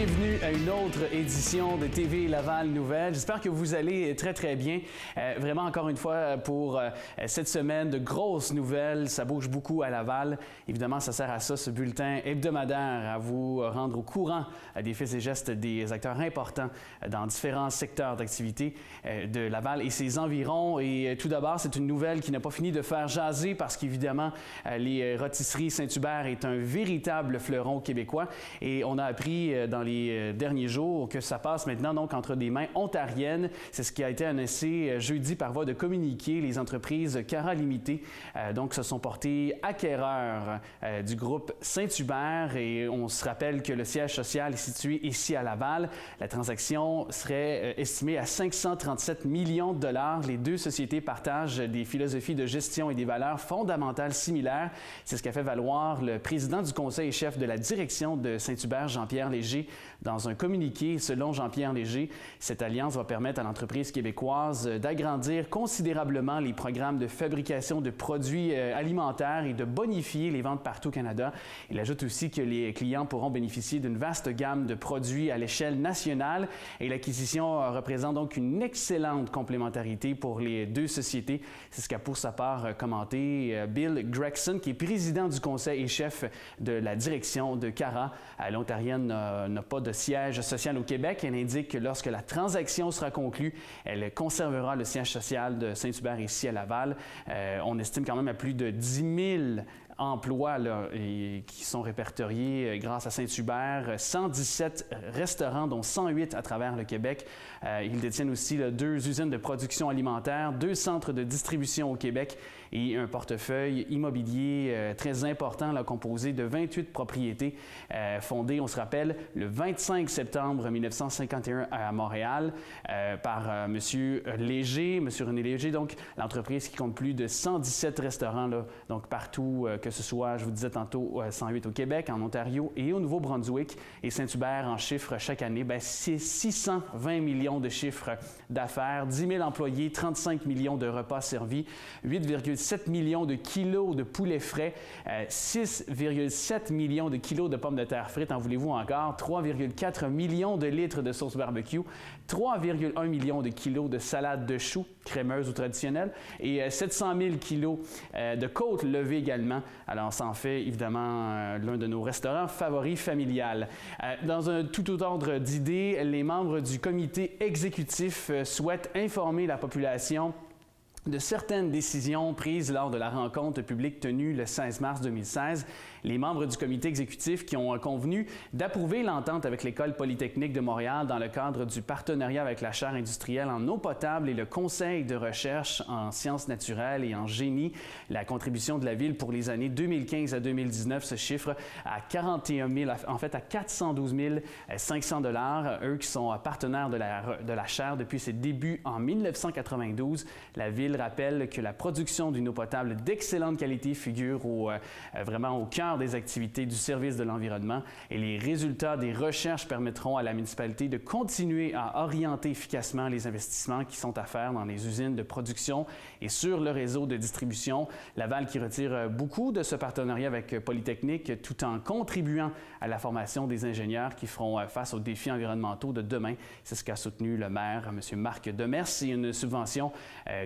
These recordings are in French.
bienvenue à une autre édition de TV Laval Nouvelles. J'espère que vous allez très bien. Vraiment encore une fois pour cette semaine de grosses nouvelles. Ça bouge beaucoup à Laval. Évidemment, ça sert à ça, ce bulletin hebdomadaire, à vous rendre au courant des faits et gestes des acteurs importants dans différents secteurs d'activité de Laval et ses environs. Et tout d'abord, c'est une nouvelle qui n'a pas fini de faire jaser parce qu'évidemment, les rôtisseries Saint-Hubert est un véritable fleuron québécois. Et on a appris dans les derniers jours que ça passe maintenant donc entre des mains ontariennes. C'est ce qui a été annoncé jeudi par voie de communiqué. Les entreprises Cara Limitées donc se sont portées acquéreurs du groupe Saint-Hubert et on se rappelle que le siège social est situé ici à Laval. La transaction serait estimée à 537 millions de dollars. Les deux sociétés partagent des philosophies de gestion et des valeurs fondamentales similaires. C'est ce qu'a fait valoir le président du conseil et chef de la direction de Saint-Hubert, Jean-Pierre Léger, dans un communiqué. Selon Jean-Pierre Léger, cette alliance va permettre à l'entreprise québécoise d'agrandir considérablement les programmes de fabrication de produits alimentaires et de bonifier les ventes partout au Canada. Il ajoute aussi que les clients pourront bénéficier d'une vaste gamme de produits à l'échelle nationale et l'acquisition représente donc une excellente complémentarité pour les deux sociétés. C'est ce qu'a pour sa part commenté Bill Gregson, qui est président du conseil et chef de la direction de Cara. L'Ontarienne n'a pas de siège social au Québec. Elle indique que lorsque la transaction sera conclue, elle conservera le siège social de Saint-Hubert ici à Laval. On estime quand même à plus de 10 000 emplois là, qui sont répertoriés grâce à Saint-Hubert. 117 restaurants, dont 108 à travers le Québec. Ils détiennent aussi là, 2 usines de production alimentaire, 2 centres de distribution au Québec et un portefeuille immobilier très important là, composé de 28 propriétés fondées, on se rappelle, le 25 septembre 1951 à Montréal par M. Léger, M. René Léger, donc l'entreprise qui compte plus de 117 restaurants là, donc partout, que ce soit, je vous disais tantôt, 108 au Québec, en Ontario et au Nouveau-Brunswick. Et Saint-Hubert en chiffres chaque année, c'est 620 millions de chiffres d'affaires, 10 000 employés, 35 millions de repas servis, 8,7 millions de kilos de poulet frais, 6,7 millions de kilos de pommes de terre frites, en voulez-vous encore, 3,4 millions de litres de sauce barbecue, 3,1 millions de kilos de salade de choux, crémeuse ou traditionnelle, et 700 000 kilos de côtes levées également. Alors, ça en fait évidemment l'un de nos restaurants favoris familial. Dans un tout autre ordre d'idées, les membres du comité exécutif souhaitent informer la population de certaines décisions prises lors de la rencontre publique tenue le 16 mars 2016. Les membres du comité exécutif qui ont convenu d'approuver l'entente avec l'École polytechnique de Montréal dans le cadre du partenariat avec la chaire industrielle en eau potable et le conseil de recherche en sciences naturelles et en génie. La contribution de la Ville pour les années 2015 à 2019 se chiffre à 41 000, en fait à 412 500 $. Eux qui sont partenaires de la chaire depuis ses débuts en 1992. La Ville rappelle que la production d'une eau potable d'excellente qualité figure vraiment au cœur des activités du service de l'environnement et les résultats des recherches permettront à la municipalité de continuer à orienter efficacement les investissements qui sont à faire dans les usines de production et sur le réseau de distribution. Laval qui retire beaucoup de ce partenariat avec Polytechnique tout en contribuant à la formation des ingénieurs qui feront face aux défis environnementaux de demain. C'est ce qu'a soutenu le maire, M. Marc Demers. Et une subvention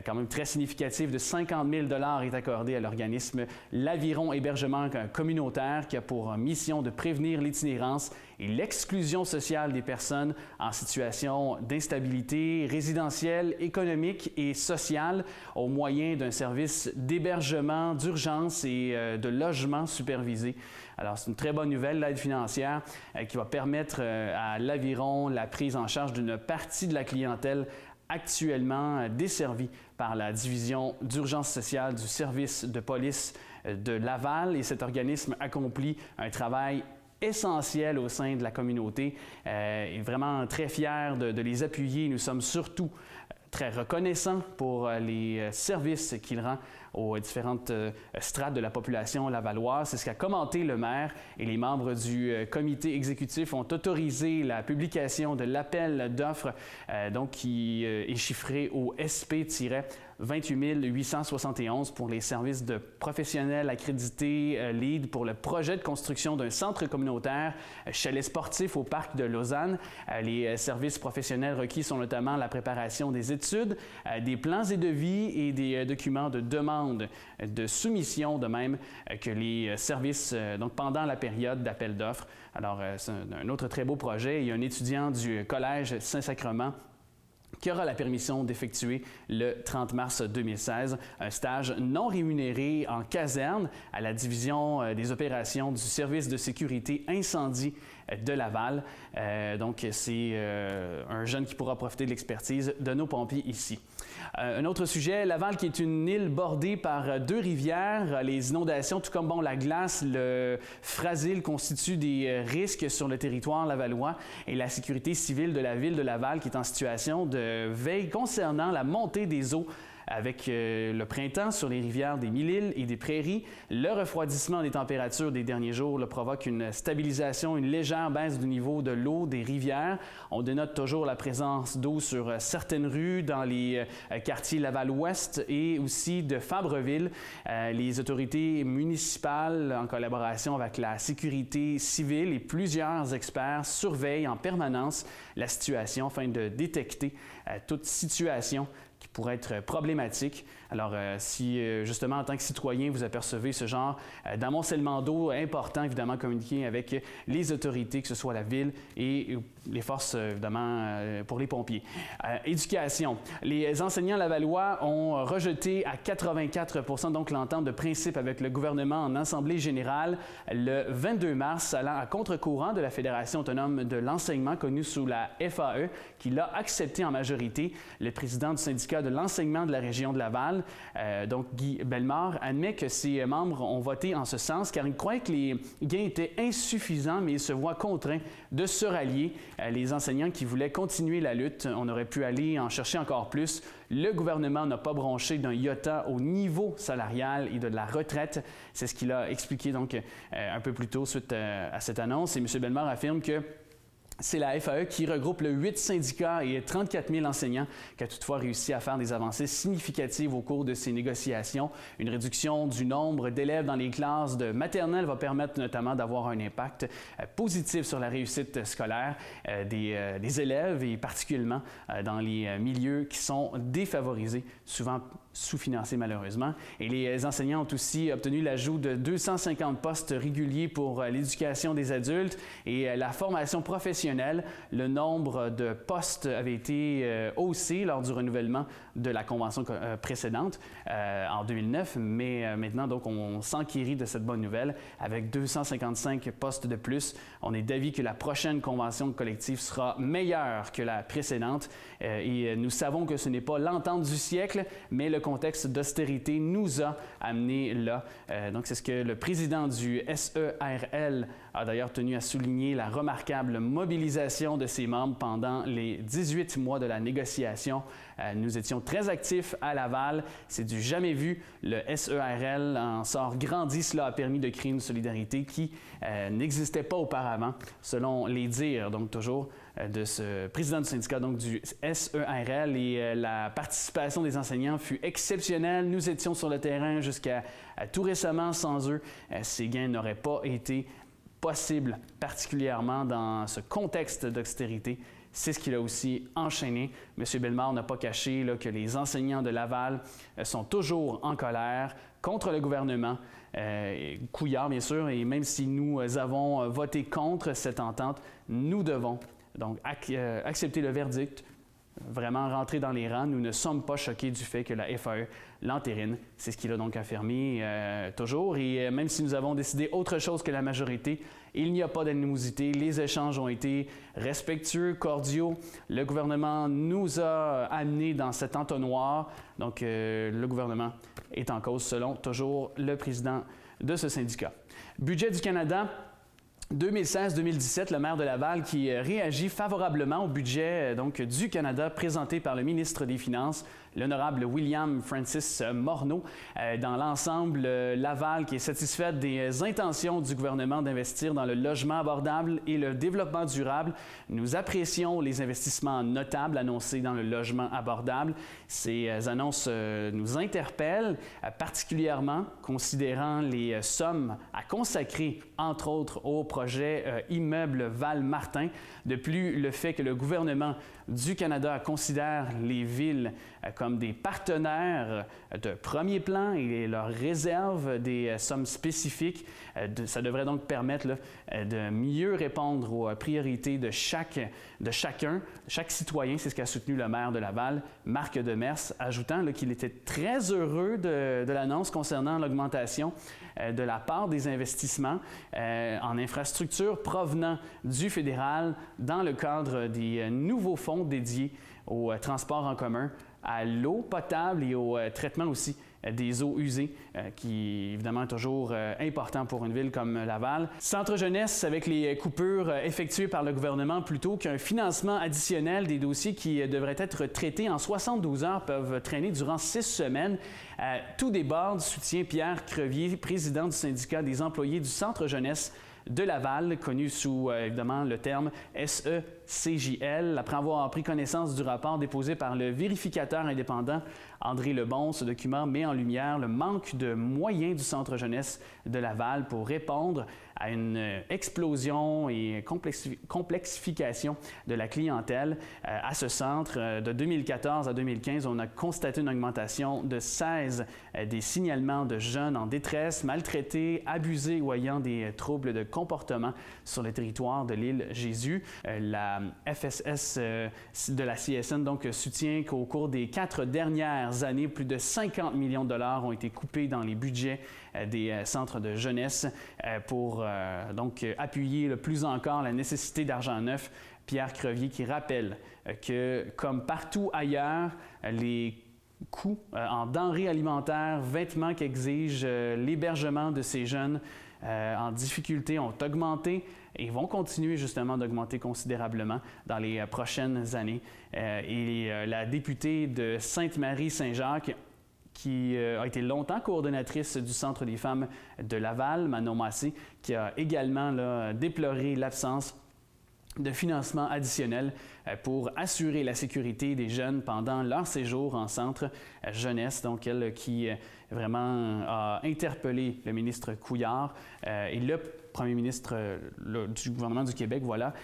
quand même très significative de 50 000 $ est accordée à l'organisme l'Aviron Hébergement Communautaire qui a pour mission de prévenir l'itinérance et l'exclusion sociale des personnes en situation d'instabilité résidentielle, économique et sociale au moyen d'un service d'hébergement d'urgence et de logement supervisé. Alors, c'est une très bonne nouvelle, l'aide financière qui va permettre à l'Aviron la prise en charge d'une partie de la clientèle actuellement desservie par la division d'urgence sociale du service de police de Laval et cet organisme accomplit un travail essentiel au sein de la communauté et vraiment très fiers de les appuyer. Nous sommes surtout très reconnaissants pour les services qu'il rend aux différentes strates de la population lavalloise. C'est ce qu'a commenté le maire et les membres du comité exécutif ont autorisé la publication de l'appel d'offres donc qui est chiffré au SP-28 871 pour les services de professionnels accrédités LEED pour le projet de construction d'un centre communautaire chalet sportif au parc de Lausanne. Les services professionnels requis sont notamment la préparation des études, des plans et devis et des documents de demande de soumission, de même que les services donc pendant la période d'appel d'offres. Alors, c'est un autre très beau projet. Il y a un étudiant du Collège Saint-Sacrement qui aura la permission d'effectuer le 30 mars 2016 un stage non rémunéré en caserne à la division des opérations du service de sécurité incendie de Laval. Donc, c'est un jeune qui pourra profiter de l'expertise de nos pompiers ici. Un autre sujet, Laval qui est une île bordée par deux rivières. Les inondations, tout comme la glace, le Frasil constituent des risques sur le territoire lavallois et la sécurité civile de la ville de Laval qui est en situation de veille concernant la montée des eaux avec le printemps sur les rivières des Mille-Îles et des Prairies. Le refroidissement des températures des derniers jours provoque une stabilisation, une légère baisse du niveau de l'eau des rivières. On dénote toujours la présence d'eau sur certaines rues dans les quartiers Laval-Ouest et aussi de Fabreville. Les autorités municipales, en collaboration avec la sécurité civile et plusieurs experts, surveillent en permanence la situation afin de détecter toute situation qui pourrait être problématique. Alors, si justement, en tant que citoyen, vous apercevez ce genre d'amoncellement d'eau important, évidemment, communiquer avec les autorités, que ce soit la ville et les forces, évidemment, pour les pompiers. Éducation. Les enseignants lavallois ont rejeté à 84 % donc l'entente de principe avec le gouvernement en Assemblée générale le 22 mars, allant à contre-courant de la Fédération autonome de l'enseignement, connue sous la FAE, qui l'a accepté en majorité. Le président du syndicat de l'enseignement de la région de Laval, donc Guy Bellemare, admet que ses membres ont voté en ce sens car il croit que les gains étaient insuffisants, mais il se voit contraint de se rallier. Les enseignants qui voulaient continuer la lutte, on aurait pu aller en chercher encore plus. Le gouvernement n'a pas bronché d'un iota au niveau salarial et de la retraite. C'est ce qu'il a expliqué donc un peu plus tôt suite à cette annonce. Et M. Bellemare affirme que c'est la FAE qui regroupe le 8 syndicats et 34 000 enseignants qui a toutefois réussi à faire des avancées significatives au cours de ces négociations. Une réduction du nombre d'élèves dans les classes de maternelle va permettre notamment d'avoir un impact positif sur la réussite scolaire des élèves et particulièrement dans les milieux qui sont défavorisés, souvent sous-financés malheureusement. Et les enseignants ont aussi obtenu l'ajout de 250 postes réguliers pour l'éducation des adultes et la formation professionnelle. Le nombre de postes avait été haussé lors du renouvellement de la convention précédente en 2009, mais maintenant, donc, on s'enquérit de cette bonne nouvelle. Avec 255 postes de plus, on est d'avis que la prochaine convention collective sera meilleure que la précédente et nous savons que ce n'est pas l'entente du siècle, mais le contexte d'austérité nous a amené là. Donc, c'est ce que le président du SERL a d'ailleurs tenu à souligner, la remarquable mobilisation de ses membres pendant les 18 mois de la négociation. Nous étions très actifs à Laval. C'est du jamais vu. Le SERL en sort grandi. Cela a permis de créer une solidarité qui n'existait pas auparavant, selon les dires, donc toujours, de ce président du syndicat, donc du SERL. Et la participation des enseignants fut exceptionnelle. Nous étions sur le terrain jusqu'à tout récemment. Sans eux, ces gains n'auraient pas été possible, particulièrement dans ce contexte d'austérité. C'est ce qu'il a aussi enchaîné. M. Bellemare n'a pas caché que les enseignants de Laval sont toujours en colère contre le gouvernement, Couillard bien sûr, et même si nous avons voté contre cette entente, nous devons donc accepter le verdict, vraiment rentrer dans les rangs. Nous ne sommes pas choqués du fait que la FAE l'entérine. C'est ce qu'il a donc affirmé toujours. Et même si nous avons décidé autre chose que la majorité, il n'y a pas d'animosité. Les échanges ont été respectueux, cordiaux. Le gouvernement nous a amenés dans cet entonnoir. Donc, le gouvernement est en cause selon toujours le président de ce syndicat. Budget du Canada. 2016-2017, le maire de Laval qui réagit favorablement au budget du Canada présenté par le ministre des Finances, l'honorable William Francis Morneau. Dans l'ensemble, Laval qui est satisfaite des intentions du gouvernement d'investir dans le logement abordable et le développement durable. Nous apprécions les investissements notables annoncés dans le logement abordable. Ces annonces nous interpellent particulièrement considérant les sommes à consacrer, entre autres, au projet immeuble Val-Martin. De plus, le fait que le gouvernement du Canada considère les villes comme des partenaires de premier plan et leur réserve des sommes spécifiques. Ça devrait donc permettre de mieux répondre aux priorités de chaque citoyen. C'est ce qu'a soutenu le maire de Laval, Marc Demers, ajoutant qu'il était très heureux de l'annonce concernant l'augmentation de la part des investissements en infrastructures provenant du fédéral dans le cadre des nouveaux fonds dédiés au transport en commun, à l'eau potable et au traitement aussi des eaux usées, qui évidemment est toujours important pour une ville comme Laval. Centre jeunesse avec les coupures effectuées par le gouvernement plutôt qu'un financement additionnel des dossiers qui devraient être traités en 72 heures peuvent traîner durant 6 semaines. Tout déborde, soutient Pierre Crevier, président du syndicat des employés du Centre jeunesse de Laval, connu sous évidemment le terme SECJL. Après avoir pris connaissance du rapport déposé par le vérificateur indépendant André Lebon, ce document met en lumière le manque de moyens du Centre jeunesse de Laval pour répondre à une explosion et complexification de la clientèle. À ce centre, de 2014 à 2015, on a constaté une augmentation de 16 des signalements de jeunes en détresse, maltraités, abusés ou ayant des troubles de comportement sur le territoire de l'île Jésus. La FSS de la CSN donc soutient qu'au cours des 4 dernières années, plus de 50 millions de dollars ont été coupés dans les budgets des centres de jeunesse pour appuyer plus encore la nécessité d'argent neuf. Pierre Crevier qui rappelle que, comme partout ailleurs, les coûts en denrées alimentaires, vêtements qu'exige l'hébergement de ces jeunes en difficulté ont augmenté et vont continuer justement d'augmenter considérablement dans les prochaines années. La députée de Sainte-Marie-Saint-Jacques, qui a été longtemps coordonnatrice du Centre des femmes de Laval, Manon Massé, qui a également déploré l'absence de financement additionnel pour assurer la sécurité des jeunes pendant leur séjour en centre jeunesse. Donc, elle qui vraiment a interpellé le ministre Couillard et le premier ministre du gouvernement du Québec, voilà.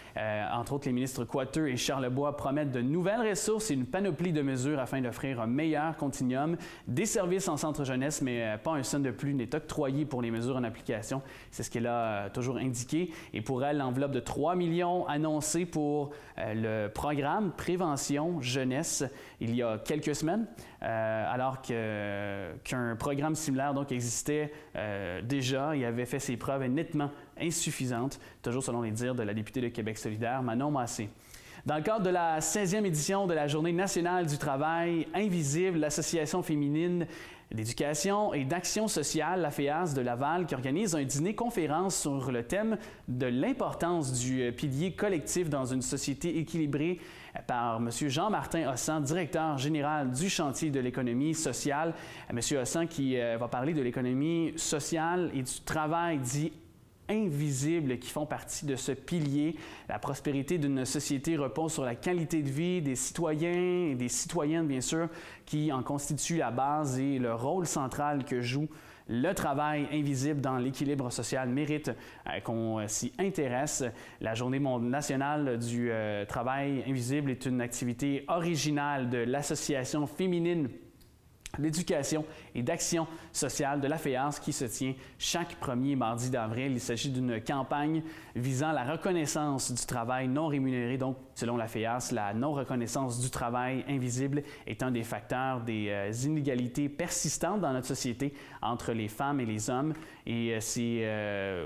Entre autres, les ministres Coiteux et Charlebois promettent de nouvelles ressources et une panoplie de mesures afin d'offrir un meilleur continuum des services en centre jeunesse, mais pas un cent de plus n'est octroyé pour les mesures en application. C'est ce qu'elle a toujours indiqué. Et pour elle, l'enveloppe de 3 millions annoncée pour le programme Prévention Jeunesse il y a quelques semaines, alors qu'un programme similaire donc existait déjà et avait fait ses preuves est nettement insuffisante, toujours selon les dires de la députée de Québec solidaire, Manon Massé. Dans le cadre de la 16e édition de la Journée nationale du travail invisible, l'Association féminine d'éducation et d'action sociale, la FEAS de Laval, qui organise un dîner-conférence sur le thème de l'importance du pilier collectif dans une société équilibrée par M. Jean-Martin Hossan, directeur général du chantier de l'économie sociale. M. Hossan qui va parler de l'économie sociale et du travail dit invisibles qui font partie de ce pilier. La prospérité d'une société repose sur la qualité de vie des citoyens et des citoyennes, bien sûr, qui en constituent la base et le rôle central que joue le travail invisible dans l'équilibre social mérite qu'on s'y intéresse. La Journée nationale du travail invisible est une activité originale de l'Association féminine d'éducation et d'action sociale de la FEAS qui se tient chaque premier mardi d'avril. Il s'agit d'une campagne visant la reconnaissance du travail non rémunéré. Donc, selon la FEAS, la non-reconnaissance du travail invisible est un des facteurs des inégalités persistantes dans notre société entre les femmes et les hommes. Et c'est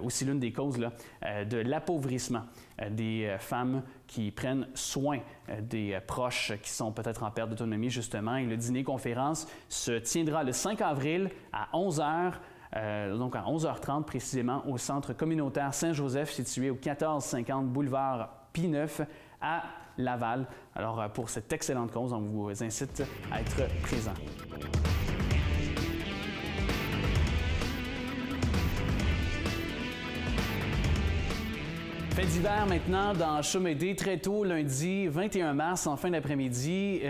aussi l'une des causes de l'appauvrissement des femmes qui prennent soin des proches qui sont peut-être en perte d'autonomie, justement. Et le dîner-conférence se tiendra le 5 avril à 11h donc à 11h30 précisément, au centre communautaire Saint-Joseph, situé au 1450 boulevard Pie-Neuf à Laval. Alors, pour cette excellente cause, on vous incite à être présent. Fait d'hiver maintenant dans Chomédé, très tôt, lundi 21 mars, en fin d'après-midi,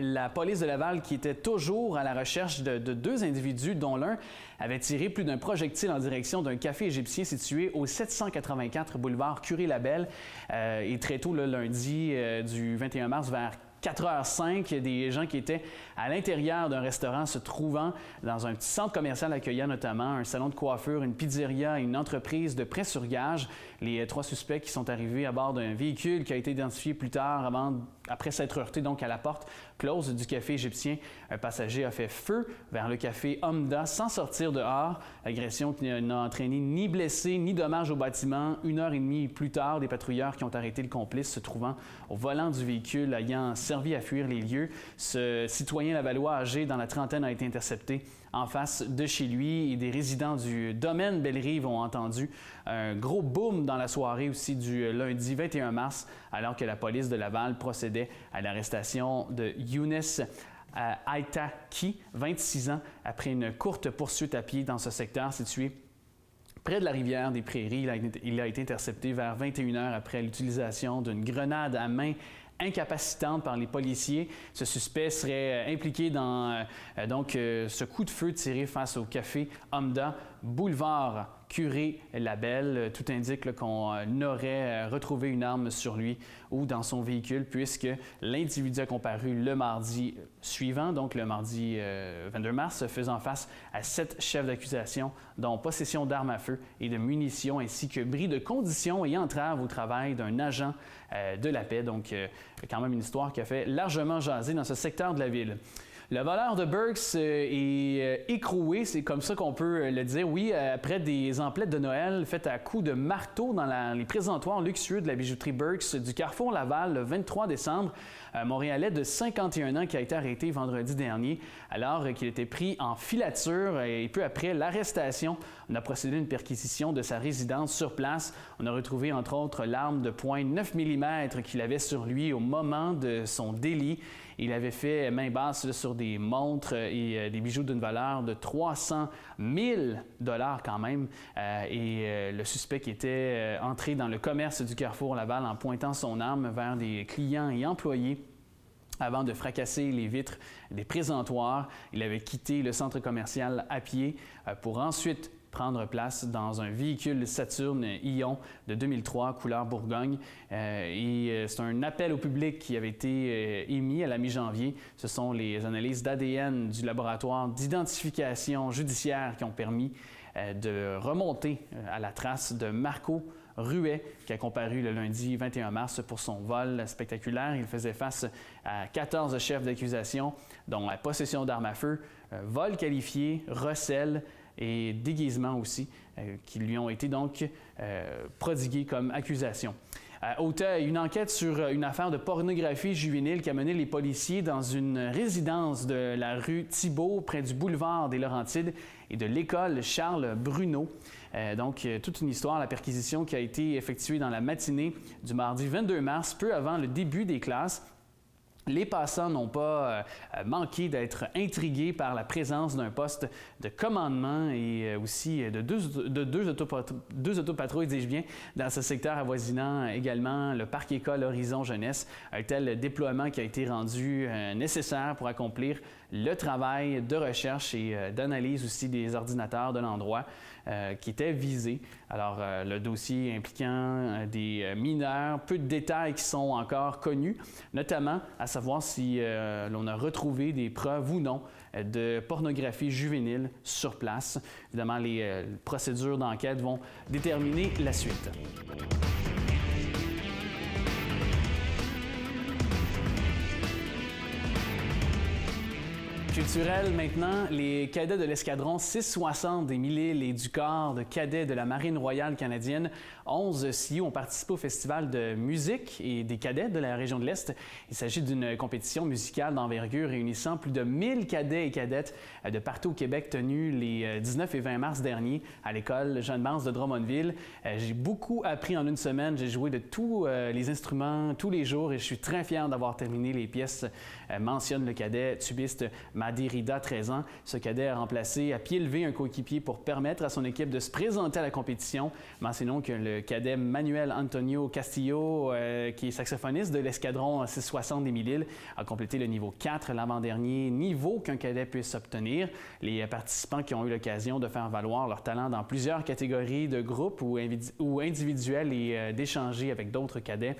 la police de Laval, qui était toujours à la recherche de deux individus, dont l'un avait tiré plus d'un projectile en direction d'un café égyptien situé au 784 boulevard Curie-Labelle. Et très tôt, le lundi du 21 mars, vers 4h05, il y a des gens qui étaient à l'intérieur d'un restaurant se trouvant dans un petit centre commercial accueillant notamment un salon de coiffure, une pizzeria et une entreprise de presse-sur-gage. Les trois suspects qui sont arrivés à bord d'un véhicule qui a été identifié plus tard après s'être heurté donc à la porte close du café égyptien. Un passager a fait feu vers le café Omda sans sortir dehors. L'agression n'a entraîné ni blessés ni dommages au bâtiment. 1h30 plus tard, des patrouilleurs qui ont arrêté le complice se trouvant au volant du véhicule ayant servi à fuir les lieux. Ce citoyen lavallois âgé dans la trentaine a été intercepté en face de chez lui et des résidents du domaine Belle-Rive ont entendu un gros boom dans la soirée aussi du lundi 21 mars alors que la police de Laval procédait à l'arrestation de Younes Aitaki, 26 ans, après une courte poursuite à pied dans ce secteur situé près de la rivière des Prairies. Il a été intercepté vers 21h après l'utilisation d'une grenade à main incapacitante par les policiers. Ce suspect serait impliqué dans ce coup de feu tiré face au café Omda, boulevard Curie-Labelle. Tout indique qu'on aurait retrouvé une arme sur lui ou dans son véhicule puisque l'individu a comparu le mardi suivant, donc le mardi 22 mars, faisant face à 7 chefs d'accusation, dont possession d'armes à feu et de munitions, ainsi que bris de conditions et entrave au travail d'un agent de la paix. Donc, quand même une histoire qui a fait largement jaser dans ce secteur de la ville. Le voleur de Burks est écroué, c'est comme ça qu'on peut le dire. Oui, après des emplettes de Noël faites à coups de marteau dans les présentoirs luxueux de la bijouterie Burks du Carrefour Laval le 23 décembre, un Montréalais de 51 ans qui a été arrêté vendredi dernier alors qu'il était pris en filature et peu après l'arrestation, on a procédé à une perquisition de sa résidence sur place. On a retrouvé entre autres l'arme de poing 9 mm qu'il avait sur lui au moment de son délit. Il avait fait main basse sur des montres et des bijoux d'une valeur de 300 000 $ quand même. Le suspect qui était entré dans le commerce du Carrefour Laval en pointant son arme vers des clients et employés avant de fracasser les vitres des présentoirs. Il avait quitté le centre commercial à pied pour ensuite prendre place dans un véhicule Saturn Ion de 2003, couleur Bourgogne. C'est un appel au public qui avait été émis à la mi-janvier. Ce sont les analyses d'ADN du laboratoire d'identification judiciaire qui ont permis de remonter à la trace de Marco Ruet, qui a comparu le lundi 21 mars pour son vol spectaculaire. Il faisait face à 14 chefs d'accusation, dont la possession d'armes à feu, vol qualifié, recel et déguisement aussi, qui lui ont été donc prodigués comme accusation. À Auteuil, une enquête sur une affaire de pornographie juvénile qui a mené les policiers dans une résidence de la rue Thibault, près du boulevard des Laurentides et de l'école Charles Bruno. Toute une histoire, la perquisition qui a été effectuée dans la matinée du mardi 22 mars, peu avant le début des classes. Les passants n'ont pas manqué d'être intrigués par la présence d'un poste de commandement et aussi de deux autopatrouilles, dis-je bien, dans ce secteur avoisinant également le parc école Horizon Jeunesse. Un tel déploiement qui a été rendu nécessaire pour accomplir le travail de recherche et d'analyse aussi des ordinateurs de l'endroit qui était visé. Alors, le dossier impliquant des mineurs, peu de détails qui sont encore connus, notamment à savoir si l'on a retrouvé des preuves ou non de pornographie juvénile sur place. Évidemment, les procédures d'enquête vont déterminer la suite. Culturel maintenant, les cadets de l'escadron 660 des Mille-Îles et du corps de cadets de la Marine royale canadienne, 11 CIO, ont participé au festival de musique et des cadets de la région de l'Est. Il s'agit d'une compétition musicale d'envergure réunissant plus de 1000 cadets et cadettes de partout au Québec, tenue les 19 et 20 mars dernier à l'école Jeanne-Mance de Drummondville. J'ai beaucoup appris en une semaine. J'ai joué de tous les instruments tous les jours et je suis très fier d'avoir terminé les pièces. Mentionne le cadet tubiste Madirida, 13 ans. Ce cadet a remplacé à pied levé un coéquipier pour permettre à son équipe de se présenter à la compétition. Mentionnons que le cadet Manuel Antonio Castillo, qui est saxophoniste de l'escadron 660 des Mille-Îles, a complété le niveau 4, l'avant-dernier niveau qu'un cadet puisse obtenir. Les participants qui ont eu l'occasion de faire valoir leur talent dans plusieurs catégories de groupes ou individuels et d'échanger avec d'autres cadets,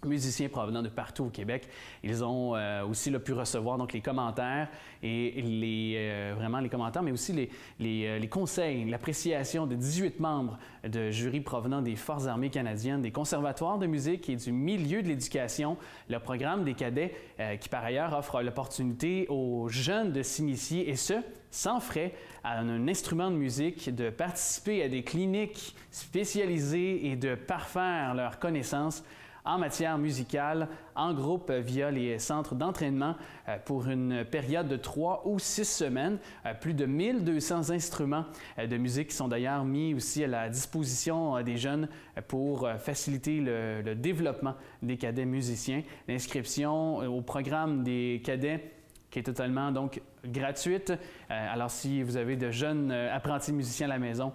musiciens provenant de partout au Québec. Ils ont aussi pu recevoir donc les commentaires et vraiment les commentaires, mais aussi les conseils, l'appréciation de 18 membres de jury provenant des Forces armées canadiennes, des conservatoires de musique et du milieu de l'éducation. Le programme des cadets, qui par ailleurs offre l'opportunité aux jeunes de s'initier, et ce, sans frais, à un instrument de musique, de participer à des cliniques spécialisées et de parfaire leurs connaissances en matière musicale, en groupe via les centres d'entraînement pour une période de 3 ou 6 semaines. Plus de 1200 instruments de musique qui sont d'ailleurs mis aussi à la disposition des jeunes pour faciliter le développement des cadets musiciens. L'inscription au programme des cadets qui est totalement donc gratuite. Alors si vous avez de jeunes apprentis musiciens à la maison,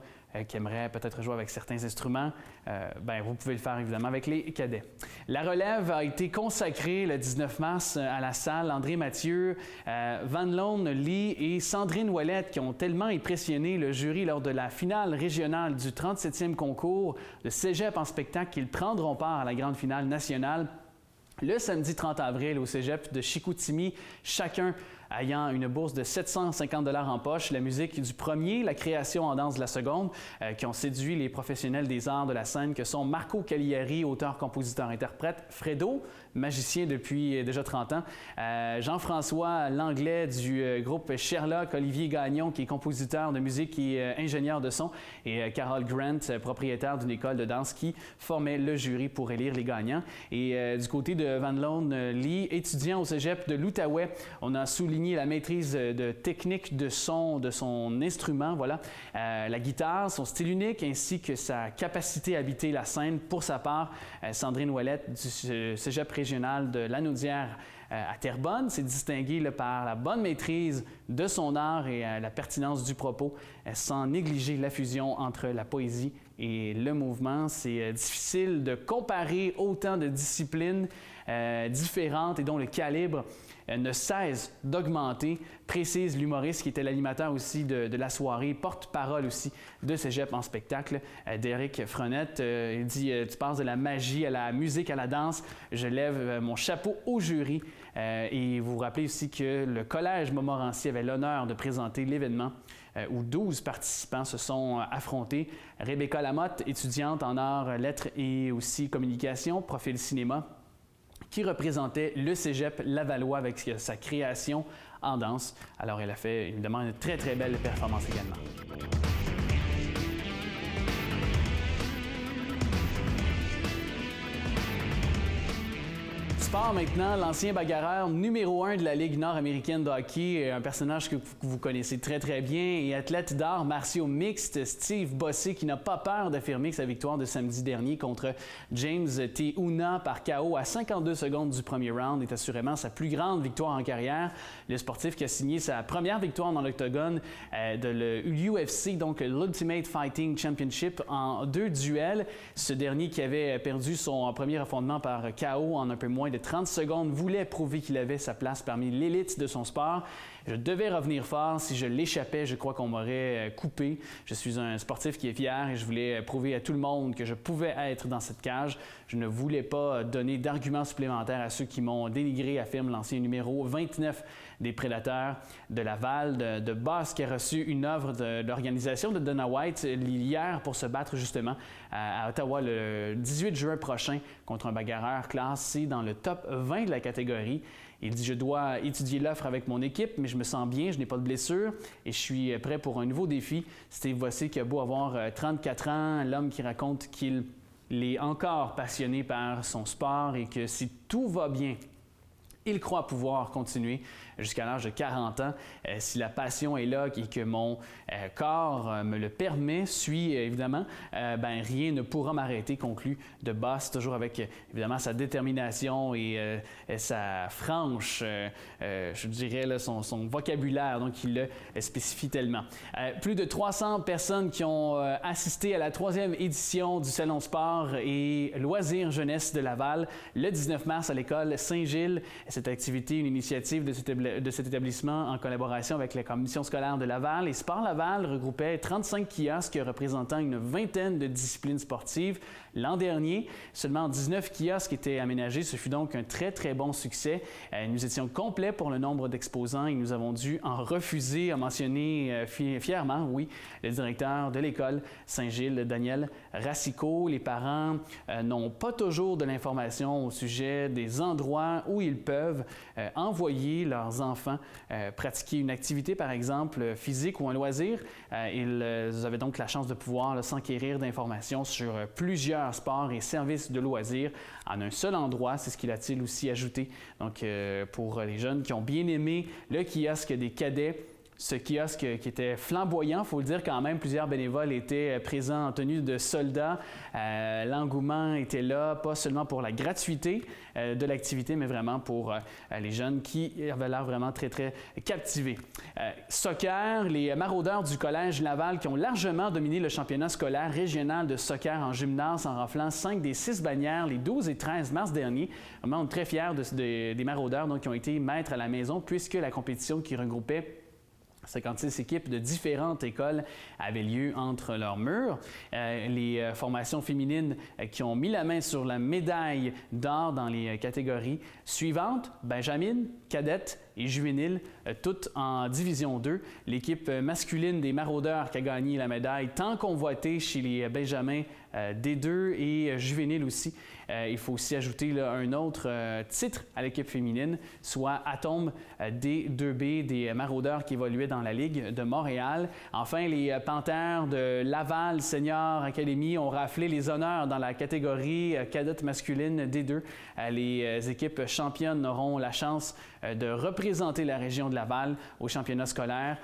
qui aimeraient peut-être jouer avec certains instruments, vous pouvez le faire évidemment avec les cadets. La relève a été consacrée le 19 mars à la salle André Mathieu, Van Loan Lee et Sandrine Ouellette, qui ont tellement impressionné le jury lors de la finale régionale du 37e concours de Cégep en spectacle qu'ils prendront part à la grande finale nationale le samedi 30 avril au Cégep de Chicoutimi, chacun ayant une bourse de 750 $ en poche. La musique du premier, la création en danse de la seconde, qui ont séduit les professionnels des arts de la scène que sont Marco Cagliari, auteur, compositeur, interprète, Fredo, magicien depuis déjà 30 ans, Jean-François Langlais du groupe Sherlock, Olivier Gagnon, qui est compositeur de musique et ingénieur de son, et Carol Grant, propriétaire d'une école de danse, qui formait le jury pour élire les gagnants. Et du côté de Van Loan Lee, étudiant au cégep de l'Outaouais, on a souligné la maîtrise de technique de son de son instrument, voilà, la guitare, son style unique, ainsi que sa capacité à habiter la scène. Pour sa part, Sandrine Ouellette du cégep régional de Lanaudière à Terrebonne s'est distinguée par la bonne maîtrise de son art et la pertinence du propos, sans négliger la fusion entre la poésie et le mouvement. C'est difficile de comparer autant de disciplines différentes et dont le calibre ne cesse d'augmenter, précise l'humoriste qui était l'animateur aussi de la soirée, porte-parole aussi de Cégep en spectacle, Derek Frenette. Il dit « Tu passes de la magie à la musique, à la danse. Je lève mon chapeau au jury. » Et vous vous rappelez aussi que le Collège Montmorency avait l'honneur de présenter l'événement où 12 participants se sont affrontés. Rebecca Lamotte, étudiante en arts, lettres et aussi communication, profil cinéma, qui représentait le Cégep Lavallois avec sa création en danse. Alors, elle a fait évidemment une très, très belle performance également. Sport maintenant, l'ancien bagarreur numéro 1 de la Ligue nord-américaine de hockey, un personnage que vous connaissez très très bien, et athlète d'arts martiaux mixtes, Steve Bossé, qui n'a pas peur d'affirmer que sa victoire de samedi dernier contre James Te-Huna par KO à 52 secondes du premier round est assurément sa plus grande victoire en carrière. Le sportif qui a signé sa première victoire dans l'octogone de l'UFC, donc l'Ultimate Fighting Championship, en 2 duels. Ce dernier qui avait perdu son premier affrontement par KO en un peu moins de 30 secondes, voulait prouver qu'il avait sa place parmi l'élite de son sport. Je devais revenir fort. Si je l'échappais, je crois qu'on m'aurait coupé. Je suis un sportif qui est fier et je voulais prouver à tout le monde que je pouvais être dans cette cage. Je ne voulais pas donner d'arguments supplémentaires à ceux qui m'ont dénigré, affirme l'ancien numéro 29 des Prédateurs de Laval de Boss, qui a reçu une œuvre de l'organisation de Dana White hier pour se battre justement à Ottawa le 18 juin prochain contre un bagarreur classé dans le top 20 de la catégorie. Il dit « Je dois étudier l'offre avec mon équipe, mais je me sens bien, je n'ai pas de blessure et je suis prêt pour un nouveau défi. » Steve Vossé qui a beau avoir 34 ans, l'homme qui raconte qu'il est encore passionné par son sport et que si tout va bien, il croit pouvoir continuer jusqu'à l'âge de 40 ans. Si la passion est là et que mon corps me le permet, évidemment, rien ne pourra m'arrêter, conclut de Boss, toujours avec évidemment sa détermination et sa franche, je dirais, là, son vocabulaire, donc il le spécifie tellement. Plus de 300 personnes qui ont assisté à la 3e édition du Salon Sport et Loisirs Jeunesse de Laval le 19 mars à l'école Saint-Gilles. Cette activité, une initiative de cet établissement en collaboration avec la commission scolaire de Laval et Sport Laval regroupait 35 kiosques représentant une vingtaine de disciplines sportives. L'an dernier, seulement 19 kiosques étaient aménagés. Ce fut donc un très, très bon succès. Nous étions complets pour le nombre d'exposants et nous avons dû en refuser, a mentionné fièrement, oui, le directeur de l'école Saint-Gilles, Daniel Racicot. Les parents n'ont pas toujours de l'information au sujet des endroits où ils peuvent envoyer leurs enfants pratiquer une activité, par exemple, physique ou un loisir. Ils avaient donc la chance de pouvoir s'enquérir d'informations sur plusieurs sports et services de loisirs en un seul endroit. C'est ce qu'il a-t-il aussi ajouté. Donc, pour les jeunes qui ont bien aimé le kiosque des cadets, ce kiosque qui était flamboyant, il faut le dire quand même, plusieurs bénévoles étaient présents en tenue de soldats. L'engouement était là, pas seulement pour la gratuité de l'activité, mais vraiment pour les jeunes qui avaient l'air vraiment très, très captivés. Soccer, les maraudeurs du Collège Laval qui ont largement dominé le championnat scolaire régional de soccer en gymnase en raflant 5 des 6 bannières les 12 et 13 mars dernier. Vraiment, on est très fiers des maraudeurs donc, qui ont été maîtres à la maison puisque la compétition qui regroupait 56 équipes de différentes écoles avaient lieu entre leurs murs. Les formations féminines qui ont mis la main sur la médaille d'or dans les catégories suivantes, Benjamin, cadette et juvénile, toutes en Division 2. L'équipe masculine des Maraudeurs qui a gagné la médaille tant convoitée chez les Benjamins D2 et juvénile aussi. Il faut aussi ajouter là, un autre titre à l'équipe féminine, soit Atome D2B des Maraudeurs qui évoluaient dans la Ligue de Montréal. Enfin, les Panthères de Laval Senior Academy ont raflé les honneurs dans la catégorie cadette masculine D2. Les équipes championnes auront la chance de représenter la région de Laval au championnat scolaire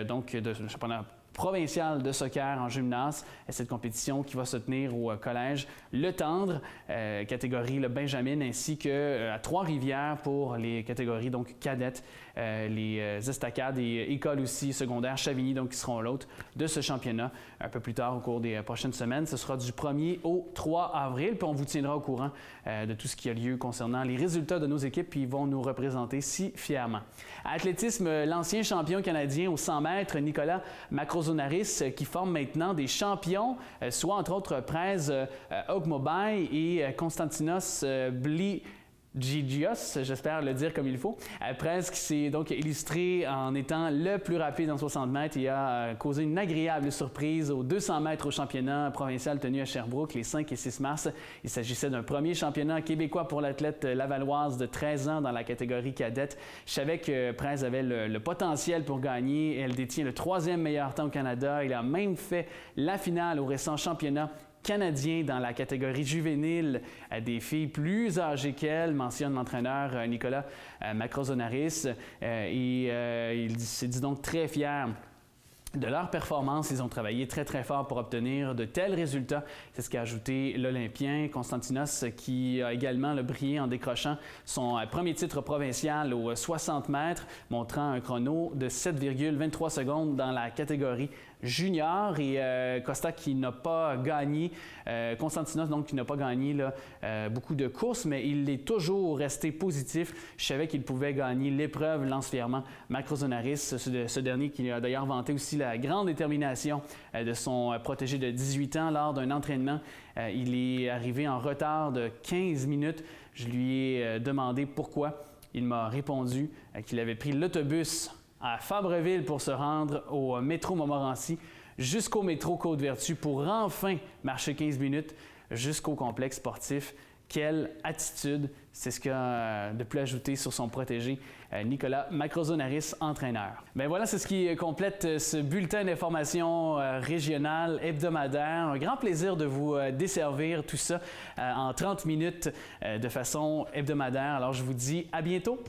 donc de championnat provincial de soccer en gymnase. Cette compétition qui va se tenir au collège Le Tendre, catégorie le Benjamin, ainsi qu'à Trois-Rivières pour les catégories donc cadettes, les estacades et écoles aussi secondaires Chavigny, donc qui seront l'hôte de ce championnat un peu plus tard au cours des prochaines semaines. Ce sera du 1er au 3 avril, puis on vous tiendra au courant de tout ce qui a lieu concernant les résultats de nos équipes, puis ils vont nous représenter si fièrement. À athlétisme, l'ancien champion canadien au 100 mètres, Nicolas Macrozonaris, qui forme maintenant des champions, soit entre autres Prez Ogmobai et Konstantinos Bligigios, j'espère le dire comme il faut. Prez qui s'est donc illustré en étant le plus rapide en 60 mètres et a causé une agréable surprise aux 200 mètres au championnat provincial tenu à Sherbrooke les 5 et 6 mars. Il s'agissait d'un premier championnat québécois pour l'athlète lavalloise de 13 ans dans la catégorie cadette. Je savais que Prez avait le potentiel pour gagner. Elle détient le 3e meilleur temps au Canada. Il a même fait la finale au récent championnat canadien dans la catégorie juvénile des filles plus âgées qu'elle, mentionne l'entraîneur Nicolas Macrozonaris. Il s'est dit donc très fier de leur performance. Ils ont travaillé très, très fort pour obtenir de tels résultats. C'est ce qu'a ajouté l'Olympien Konstantinos, qui a également brillé en décrochant son premier titre provincial aux 60 mètres, montrant un chrono de 7,23 secondes dans la catégorie junior. Et Costa qui n'a pas gagné, Konstantinos donc qui n'a pas gagné beaucoup de courses, mais il est toujours resté positif. Je savais qu'il pouvait gagner l'épreuve lance-fièrement. Macrozonaris, ce dernier qui a d'ailleurs vanté aussi la grande détermination de son protégé de 18 ans lors d'un entraînement. Il est arrivé en retard de 15 minutes. Je lui ai demandé pourquoi. Il m'a répondu qu'il avait pris l'autobus à Fabreville pour se rendre au métro Montmorency jusqu'au métro Côte-Vertu pour enfin marcher 15 minutes jusqu'au complexe sportif Quelle attitude! C'est ce qu'a de plus ajouté sur son protégé, Nicolas Macrozonaris, entraîneur. Bien voilà, c'est ce qui complète ce bulletin d'information régionale hebdomadaire. Un grand plaisir de vous desservir tout ça en 30 minutes de façon hebdomadaire. Alors je vous dis à bientôt!